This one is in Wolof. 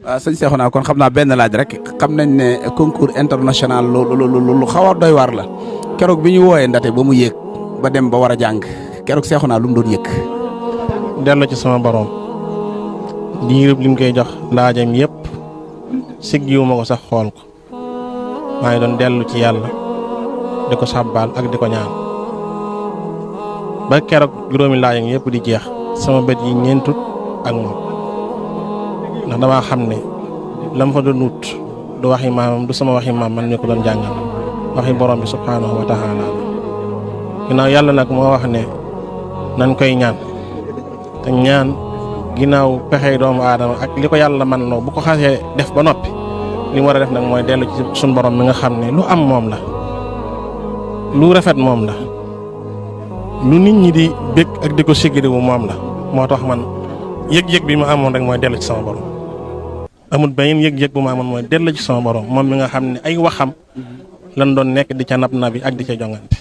waaw sëñ Cheikhouna kon xam naa benn laaj rek xam nañ ne concours international lu xaw a doy waar la keroog bi ñu wooyee Ndate ba mu yéeg ba dem ba war a jàng keroog Cheikhouna lu mu doon yëg. dellu ci sama borom diirub lim koy jox laajam yëpp siggiwuma ko sax xool ko maa ngi doon dellu ci yàlla di ko sàbbaal ak di ko ñaan ba keroog juróomi laajam yëpp di jeex sama bët yi ñeentut ak moom ndax damaa xam ne la ma fa doon wut du waxi maamam du sama waxi maam man ñu ko doon jàngal waxi borom bi subhaanahu wa taala ginnaaw yàlla nag moo wax ne nañ koy ñaan te ñaan ginnaaw pexey doomu aadama ak li ko yàlla man loo bu ko xasee def ba noppi li mu war a def nag mooy dellu ci suñ borom mi nga xam ne lu am moom la lu rafet moom la lu nit ñi di bég ak di ko sigiriwu moom la moo tax man yëg-yëg bi ma amoon rek mooy dellu ci sama borom amul beneen yëg-yëg bu ma amoon mooy dellu ci sama borom moom mi nga xam ne ay waxam lan doon nekk di ca nab nabi ak di ca jongante